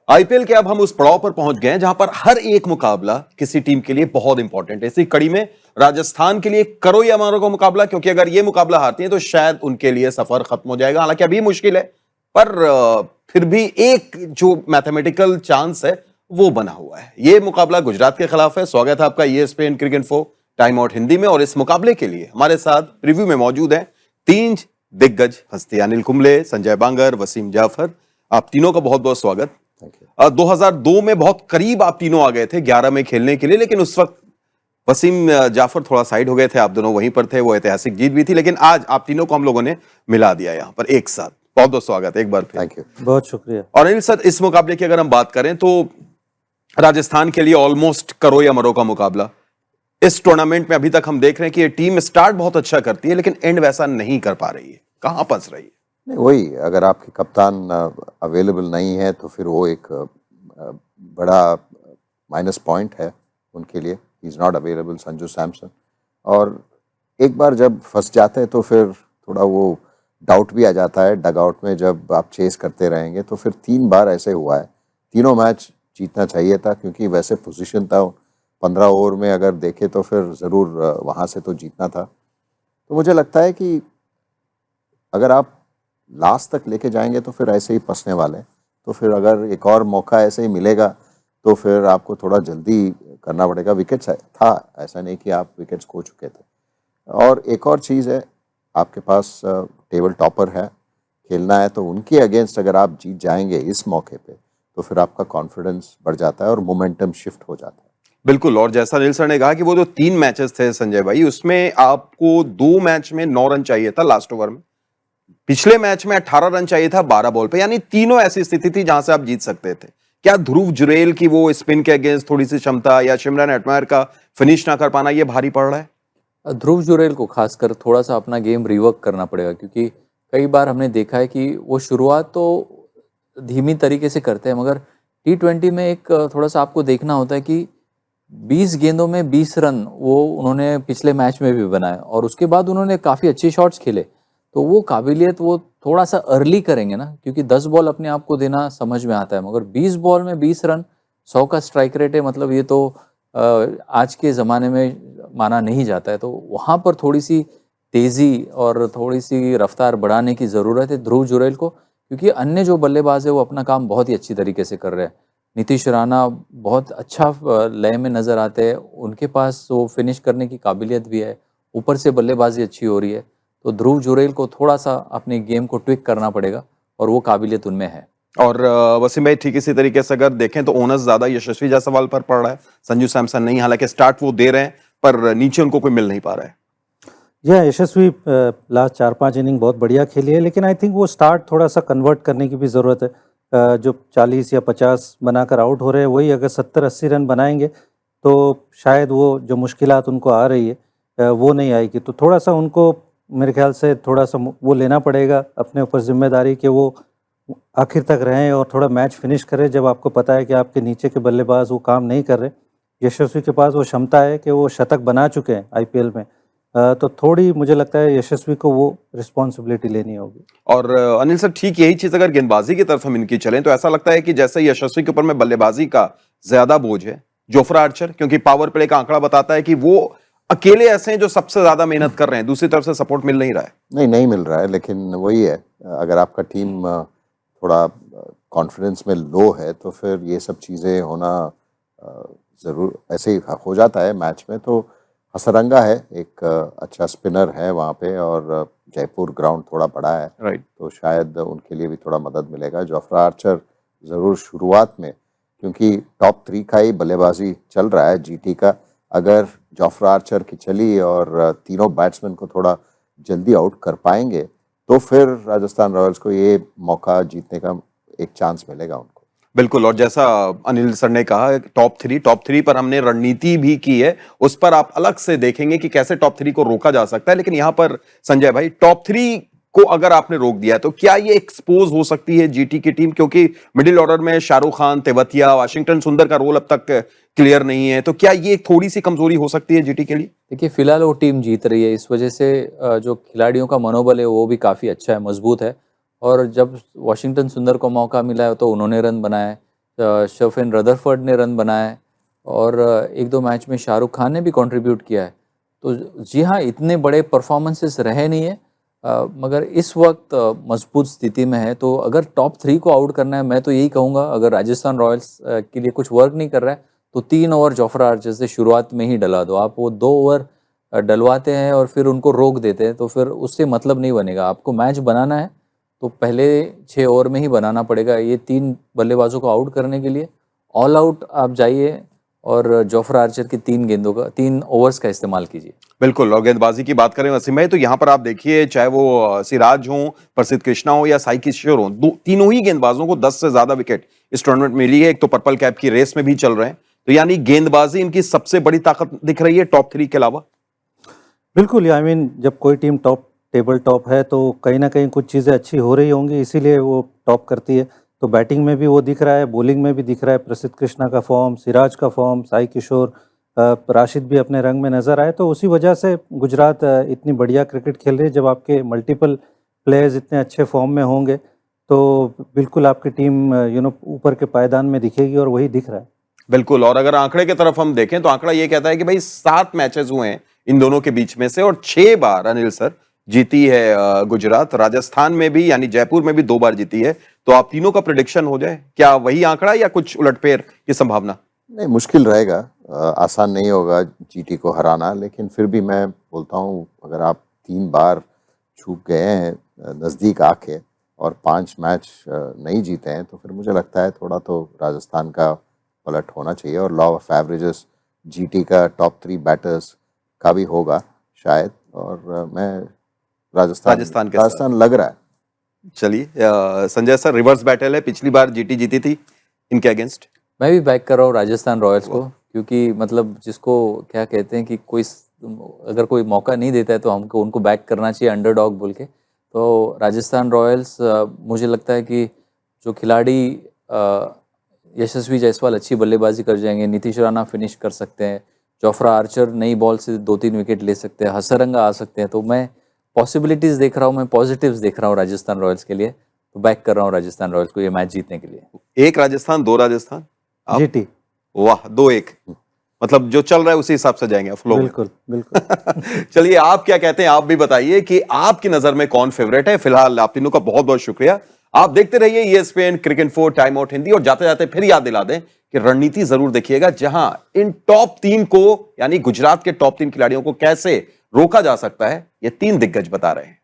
IPL के अब हम उस पड़ाव पर पहुंच गए हैं जहां पर हर एक मुकाबला किसी टीम के लिए बहुत इंपॉर्टेंट है। इसी कड़ी में राजस्थान के लिए करो या मारो का मुकाबला, क्योंकि अगर ये मुकाबला हारती है तो शायद उनके लिए सफर खत्म हो जाएगा। हालांकि अभी मुश्किल है, पर फिर भी एक जो मैथमेटिकल चांस है वो बना हुआ है। ये मुकाबला गुजरात के खिलाफ है। स्वागत है आपका ESPN cricket info time out Hindi में। और इस मुकाबले के लिए हमारे साथ प्रीव्यू में मौजूद हैं तीन दिग्गज हस्ती, अनिल कुंबले, संजय बांगर, वसीम जाफर। आप तीनों का बहुत बहुत स्वागत। 2002 में बहुत करीब आप तीनों आ गए थे 11 में खेलने के लिए, लेकिन उस वक्त वसीम जाफर थोड़ा साइड हो गए थे, आप दोनों वहीं पर थे। वो ऐतिहासिक जीत भी थी, लेकिन आज आप तीनों को हम लोगों ने मिला दिया यहां पर एक साथ। बहुत बहुत स्वागत एक बार फिर। थैंक यू, बहुत शुक्रिया। और अनिल सर, इस मुकाबले की अगर हम बात करें तो राजस्थान के लिए ऑलमोस्ट करो या मरो का मुकाबला। इस टूर्नामेंट में अभी तक हम देख रहे हैं कि ये टीम स्टार्ट बहुत अच्छा करती है, लेकिन एंड वैसा नहीं कर पा रही है। कहां फंस रही है? नहीं, वही, अगर आपके कप्तान अवेलेबल नहीं है तो फिर वो एक बड़ा माइनस पॉइंट है उनके लिए। He is not available, Sanju Samson. और एक बार जब फंस जाते हैं तो फिर थोड़ा वो डाउट भी आ जाता है डग आउट में। जब आप चेस करते रहेंगे तो फिर 3 बार ऐसे हुआ है। तीनों मैच जीतना चाहिए था, क्योंकि वैसे पोजीशन था 15 ओवर में, अगर देखे तो फिर ज़रूर वहाँ से तो जीतना था। तो मुझे लगता है कि अगर आप लास्ट तक लेके जाएंगे तो फिर ऐसे ही फंसने वाले हैं। तो फिर अगर एक और मौका ऐसे ही मिलेगा तो फिर आपको थोड़ा जल्दी करना पड़ेगा। विकेट्स था, ऐसा नहीं कि आप विकेट्स खो चुके थे। और एक और चीज़ है, आपके पास टेबल टॉपर है, खेलना है, तो उनके अगेंस्ट अगर आप जीत जाएंगे इस मौके पे तो फिर आपका कॉन्फिडेंस बढ़ जाता है और मोमेंटम शिफ्ट हो जाता है। बिल्कुल। और जैसा अनिल सर ने कहा कि वो जो 3 मैचेस थे संजय भाई, उसमें आपको 2 मैच में 9 रन चाहिए था लास्ट ओवर में। पिछले मैच में 18 रन चाहिए था 12 बॉल पे, यानी तीनों ऐसी स्थिति थी जहां से आप जीत सकते थे। क्या ध्रुव जुरेल की वो स्पिन के अगेंस्ट थोड़ी सी क्षमता या शिमरन हेटमायर का फिनिश ना कर पाना, ये भारी पड़ रहा है? ध्रुव जुरेल को खासकर थोड़ा सा अपना गेम रिवर्क करना पड़ेगा, क्योंकि कई बार हमने देखा है कि वो शुरुआत तो धीमी तरीके से करते हैं, मगर T20 में एक थोड़ा सा आपको देखना होता है कि 20 गेंदों में 20 रन वो उन्होंने पिछले मैच में भी बनाए, और उसके बाद उन्होंने काफ़ी अच्छे शॉट्स खेले। तो वो काबिलियत वो थोड़ा सा अर्ली करेंगे ना, क्योंकि 10 बॉल अपने आप को देना समझ में आता है, मगर 20 बॉल में 20 रन, 100 का स्ट्राइक रेट है, मतलब ये तो आज के ज़माने में माना नहीं जाता है। तो वहाँ पर थोड़ी सी तेज़ी और थोड़ी सी रफ्तार बढ़ाने की ज़रूरत है ध्रुव जुरेल को, क्योंकि अन्य जो बल्लेबाज है वो अपना काम बहुत ही अच्छी तरीके से कर रहे हैं। नीतीश राणा बहुत अच्छा लय में नज़र आते हैं, उनके पास वो फिनिश करने की काबिलियत भी है, ऊपर से बल्लेबाजी अच्छी हो रही है। तो ध्रुव जुरेल को थोड़ा सा अपने गेम को ट्विक करना पड़ेगा, और वो काबिलियत उनमें है। और वसीम भाई, ठीक इसी तरीके से अगर देखें तो ओनर्स ज्यादा यशस्वी जायसवाल पर पड़ रहा है, संजू सैमसन नहीं। हालांकि स्टार्ट वो दे रहे हैं, पर नीचे उनको कोई मिल नहीं पा रहा है। यशस्वी लास्ट 4-5 इनिंग बहुत बढ़िया खेली है, लेकिन आई थिंक वो स्टार्ट थोड़ा सा कन्वर्ट करने की भी ज़रूरत है। जो 40 या 50 बनाकर आउट हो रहे हैं, वही अगर 70-80 रन बनाएंगे तो शायद वो जो मुश्किलात उनको आ रही है वो नहीं आएगी। तो थोड़ा सा उनको मेरे ख्याल से थोड़ा सा वो लेना पड़ेगा अपने ऊपर जिम्मेदारी कि वो आखिर तक रहें और थोड़ा मैच फिनिश करें, जब आपको पता है कि आपके नीचे के बल्लेबाज वो काम नहीं कर रहे। यशस्वी के पास वो क्षमता है कि वो शतक बना चुके हैं आईपीएल में, तो थोड़ी मुझे लगता है यशस्वी को वो रिस्पॉन्सिबिलिटी लेनी होगी। और अनिल सर, ठीक यही चीज अगर गेंदबाजी की तरफ हम इनकी चलें तो ऐसा लगता है कि जैसे यशस्वी के ऊपर में बल्लेबाजी का ज्यादा बोझ है जोफ्रा आर्चर, क्योंकि पावर प्ले का आंकड़ा बताता है कि वो अकेले ऐसे हैं जो सबसे ज्यादा मेहनत कर रहे हैं, दूसरी तरफ से सपोर्ट मिल नहीं रहा है। नहीं मिल रहा है, लेकिन वही है, अगर आपका टीम थोड़ा कॉन्फिडेंस में लो है तो फिर ये सब चीज़ें होना ज़रूर ऐसे ही हो जाता है मैच में। तो हसरंगा है, एक अच्छा स्पिनर है वहाँ पे, और जयपुर ग्राउंड थोड़ा बड़ा है, राइट। तो शायद उनके लिए भी थोड़ा मदद मिलेगा। जोफ्रा आर्चर ज़रूर शुरुआत में, क्योंकि टॉप 3 का ही बल्लेबाजी चल रहा है जीटी का। अगर जोफ्रा आर्चर की चली और तीनों बैट्समैन को थोड़ा जल्दी आउट कर पाएंगे तो फिर राजस्थान रॉयल्स को ये मौका जीतने का एक चांस मिलेगा उनको। बिल्कुल। और जैसा अनिल सर ने कहा, टॉप थ्री पर हमने रणनीति भी की है, उस पर आप अलग से देखेंगे कि कैसे टॉप 3 को रोका जा सकता है। लेकिन यहां पर संजय भाई, टॉप 3 को अगर आपने रोक दिया तो क्या ये एक्सपोज हो सकती है जीटी की टीम? क्योंकि मिडिल ऑर्डर में शाहरुख खान, तेवतिया, वाशिंगटन सुंदर का रोल अब तक क्लियर नहीं है, तो क्या ये थोड़ी सी कमजोरी हो सकती है जीटी के लिए? देखिए, फिलहाल वो टीम जीत रही है, इस वजह से जो खिलाड़ियों का मनोबल है वो भी काफ़ी अच्छा है, मजबूत है। और जब वाशिंगटन सुंदर को मौका मिला है तो उन्होंने रन बनाए, शफिन रदरफर्ड ने रन बनाए और एक दो मैच में शाहरुख खान ने भी कंट्रीब्यूट किया है। तो जी हाँ, इतने बड़े परफॉर्मेंसेस रहे नहीं है, मगर इस वक्त मजबूत स्थिति में है। तो अगर टॉप 3 को आउट करना है, मैं तो यही कहूँगा, अगर राजस्थान रॉयल्स के लिए कुछ वर्क नहीं कर रहा है तो 3 ओवर जोफ्रा आर्चर से शुरुआत में ही डला दो। आप वो 2 ओवर डलवाते हैं और फिर उनको रोक देते हैं तो फिर उससे मतलब नहीं बनेगा। आपको मैच बनाना है तो पहले 6 ओवर में ही बनाना पड़ेगा। ये 3 बल्लेबाजों को आउट करने के लिए ऑल आउट आप जाइए और जोफ्रा आर्चर की 3 ओवर्स का इस्तेमाल कीजिए। बिल्कुल, और गेंदबाजी की बात करें वसीम भाई, तो यहाँ पर आप देखिए, चाहे वो सिराज हो, प्रसिद्ध कृष्णा हो या साई किशोर हो, तीनों ही गेंदबाजों को 10 से ज्यादा विकेट इस टूर्नामेंट में मिली है। एक तो पर्पल कैप की रेस में भी चल रहे हैं, तो यानी गेंदबाजी इनकी सबसे बड़ी ताकत दिख रही है टॉप 3 के अलावा। बिल्कुल, आई मीन जब कोई टीम टेबल टॉप है तो कहीं ना कहीं कुछ चीज़ें अच्छी हो रही होंगी, इसीलिए वो टॉप करती है। तो बैटिंग में भी वो दिख रहा है, बॉलिंग में भी दिख रहा है, प्रसिद्ध कृष्णा का फॉर्म, सिराज का फॉर्म, साई किशोर, राशिद भी अपने रंग में नज़र आए। तो उसी वजह से गुजरात इतनी बढ़िया क्रिकेट खेल रही है। जब आपके मल्टीपल प्लेयर्स इतने अच्छे फॉर्म में होंगे तो बिल्कुल आपकी टीम ऊपर के पायदान में दिखेगी, और वही दिख रहा है। बिल्कुल, और अगर आंकड़े की तरफ हम देखें तो आंकड़ा ये कहता है कि भाई 7 मैचेस हुए हैं इन दोनों के बीच में से, और 6 बार अनिल सर जीती है गुजरात। राजस्थान में भी, यानी जयपुर में भी 2 बार जीती है। तो आप तीनों का प्रेडिक्शन हो जाए, क्या वही आंकड़ा या कुछ उलटफेर की संभावना? नहीं, मुश्किल रहेगा, आसान नहीं होगा जीटी को हराना, लेकिन फिर भी मैं बोलता हूँ अगर आप 3 बार चूक गए हैं नज़दीक आके और 5 मैच नहीं जीते हैं, तो फिर मुझे लगता है थोड़ा तो राजस्थान का पलट होना चाहिए, और लॉ ऑफ एवरेजेस जीटी का टॉप 3 बैटर्स का भी होगा शायद, और मैं राजस्थान लग रहा है। चलिए संजय सर, रिवर्स बैटल है, पिछली बार जीटी जीती थी इनके अगेंस्ट। मैं भी बैक कर रहा हूँ राजस्थान रॉयल्स को, क्योंकि मतलब जिसको क्या कहते हैं कि अगर कोई मौका नहीं देता है तो हमको उनको बैक करना चाहिए, अंडरडॉग बोल के। तो राजस्थान रॉयल्स, मुझे लगता है कि जो खिलाड़ी यशस्वी जायसवाल अच्छी बल्लेबाजी कर जाएंगे, नीतीश राणा फिनिश कर सकते हैं, जोफ्रा आर्चर नई बॉल से 2-3 विकेट ले सकते हैं, हसरंगा आ सकते हैं। तो मैं पॉसिबिलिटीज़ देख रहा हूँ, मैं पॉजिटिव्स देख रहा हूँ राजस्थान रॉयल्स के लिए। तो बैक कर रहा हूँ राजस्थान रॉयल्स को ये मैच जीतने के लिए। 1 राजस्थान 2 राजस्थान जीटी। वाह, 2-1, मतलब जो चल रहा है उसी हिसाब से जाएंगे फ्लो में। बिल्कुल बिल्कुल। चलिए, आप क्या कहते हैं, आप भी बताइए कि आपकी नजर में कौन फेवरेट है। फिलहाल आप तीनों का बहुत बहुत शुक्रिया। आप देखते रहिए ESPN cricket info time out Hindi, और जाते जाते फिर याद दिला दें कि रणनीति जरूर देखिएगा, जहां इन टॉप 3 को, यानी गुजरात के टॉप 3 खिलाड़ियों को कैसे रोका जा सकता है, ये 3 दिग्गज बता रहे हैं।